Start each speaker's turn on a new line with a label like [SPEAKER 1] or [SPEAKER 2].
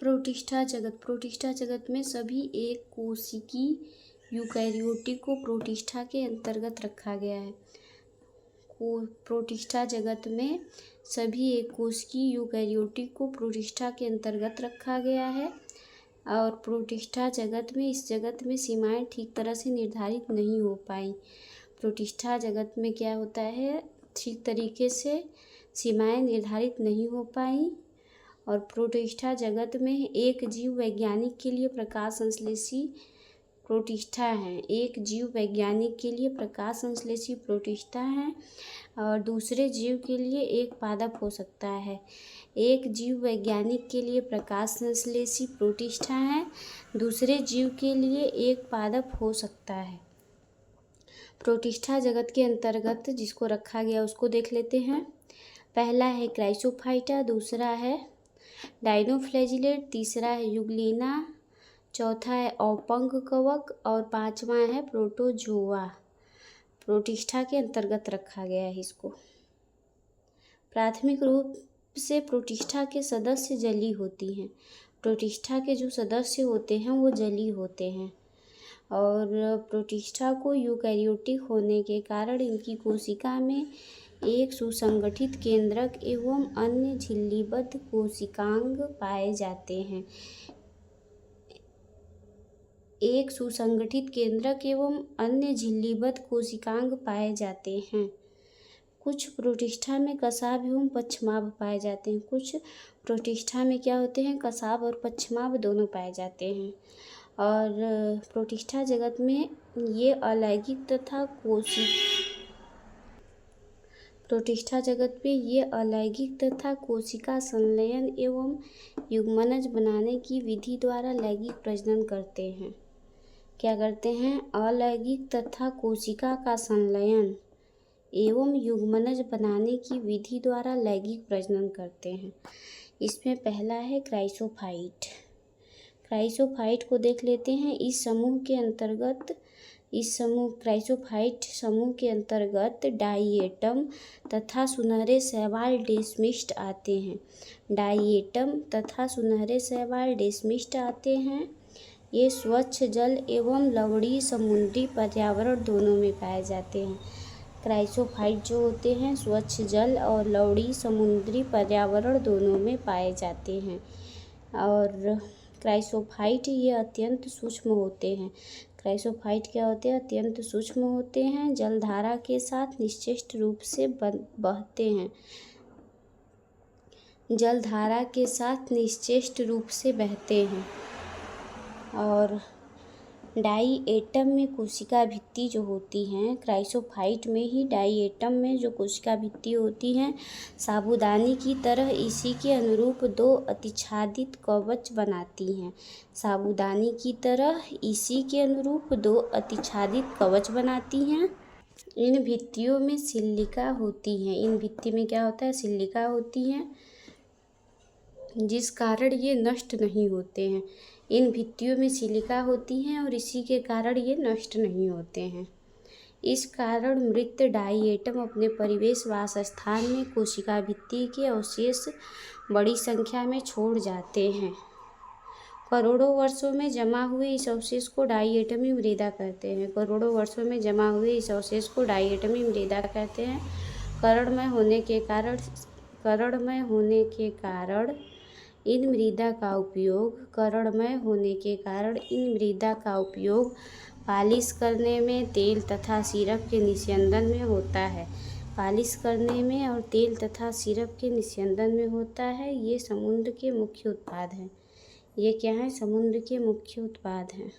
[SPEAKER 1] Protista जगत में सभी एक कोशिकी यूकैरियोटिक को प्रोटिस्टा के अंतर्गत रखा गया है। प्रोटिस्टा जगत में सभी एक कोशिकी यूकैरियोटिक को प्रोटिस्टा के अंतर्गत रखा गया है। और प्रोटिस्टा जगत में इस जगत में सीमाएं ठीक तरह से निर्धारित नहीं हो पाई। प्रोटिस्टा जगत में क्या होता है, ठीक तरीके से सीमाएं निर्धारित नहीं हो पाई। और प्रोटिस्टा जगत में एक जीव वैज्ञानिक के लिए प्रकाश संश्लेषी प्रोटिस्टा हैं। एक जीव वैज्ञानिक के लिए प्रकाश संश्लेषी प्रोटिस्टा हैं और दूसरे जीव के लिए एक पादप हो सकता है। एक जीव वैज्ञानिक के लिए प्रकाश संश्लेषी प्रोटिस्टा हैं, दूसरे जीव के लिए एक पादप हो सकता है। प्रोटिस्टा जगत के अंतर्गत जिसको रखा गया उसको देख लेते हैं। पहला है क्राइसोफाइटा, दूसरा है डाइनोफ्लैजिलेट, तीसरा है यूग्लिना, चौथा है औपंक कवक और पांचवा है प्रोटोजोआ। प्रोटिस्टा के अंतर्गत रखा गया है इसको। प्राथमिक रूप से प्रोटिस्टा के सदस्य जलीय होती हैं। प्रोटिस्टा के जो सदस्य होते हैं वो जलीय होते हैं। और प्रोटिस्टा को यूकैरियोटिक होने के कारण इनकी कोशिका में एक सुसंगठित केंद्रक एवं अन्य झिल्लीबद्ध कोशिकांग पाए जाते हैं। एक सुसंगठित केंद्रक एवं अन्य झिल्लीबद्ध कोशिकांग पाए जाते हैं। कुछ प्रोटिस्टा में कसाभ एवं पक्षमाभ पाए जाते हैं। कुछ प्रोटिस्टा में क्या होते हैं, कसाभ और पक्षमाभ दोनों पाए जाते हैं। और प्रोटिस्टा जगत में ये अलैंगिक तथा प्रोटिस्टा जगत में ये अलैंगिक तथा कोशिका संलयन एवं युग्मनज बनाने की विधि द्वारा लैंगिक प्रजनन करते हैं। क्या करते हैं, अलैंगिक तथा कोशिका का संलयन एवं युग्मनज बनाने की विधि द्वारा लैंगिक प्रजनन करते हैं। इसमें पहला है क्राइसोफाइट। क्राइसोफाइट को देख लेते हैं। क्राइसोफाइट समूह के अंतर्गत डाइएटम तथा सुनहरे शैवाल डेस्मिस्ट आते हैं। डाइएटम तथा सुनहरे शैवाल डेस्मिस्ट आते हैं। ये स्वच्छ जल एवं लवणीय समुद्री पर्यावरण दोनों में पाए जाते हैं। क्राइसोफाइट जो होते हैं स्वच्छ जल और लवणीय समुद्री पर्यावरण दोनों में पाए जाते हैं। और क्राइसोफाइट ये अत्यंत सूक्ष्म होते हैं। क्राइसोफाइट क्या होते हैं, अत्यंत सूक्ष्म होते हैं, जलधारा के साथ निश्चित रूप से बहते हैं। जलधारा के साथ निश्चित रूप से बहते हैं। और डाइएटम में कोशिका भित्ति जो होती हैं, क्राइसोफाइट में ही डाइएटम में जो कोशिका भित्ति होती हैं साबूदानी की तरह इसी के अनुरूप दो अतिच्छादित कवच बनाती हैं। साबूदानी की तरह इसी के अनुरूप दो अतिच्छादित कवच बनाती हैं। इन भित्तियों में सिलिका होती हैं। इन भित्ति में क्या होता है, सिलिका होती हैं, जिस कारण ये नष्ट नहीं होते हैं। इन भित्तियों में सिलिका होती हैं और इसी के कारण ये नष्ट नहीं होते हैं। इस कारण मृत डाइएटम अपने परिवेश वासस्थान में कोशिका भित्ति के अवशेष बड़ी संख्या में छोड़ जाते हैं। करोड़ों वर्षों में जमा हुए इस अवशेष को डाइएटमी मृदा कहते हैं। करोड़ों वर्षों में जमा हुए इस अवशेष को डाइएटमी मृदा कहते हैं। करणमय होने के कारण इन मृदा का उपयोग पालिश करने में, तेल तथा सिरप के निस्यंदन में होता है। पालिश करने में और तेल तथा सिरप के निस्यंदन में होता है। ये समुद्र के मुख्य उत्पाद हैं। ये क्या है, समुद्र के मुख्य उत्पाद हैं।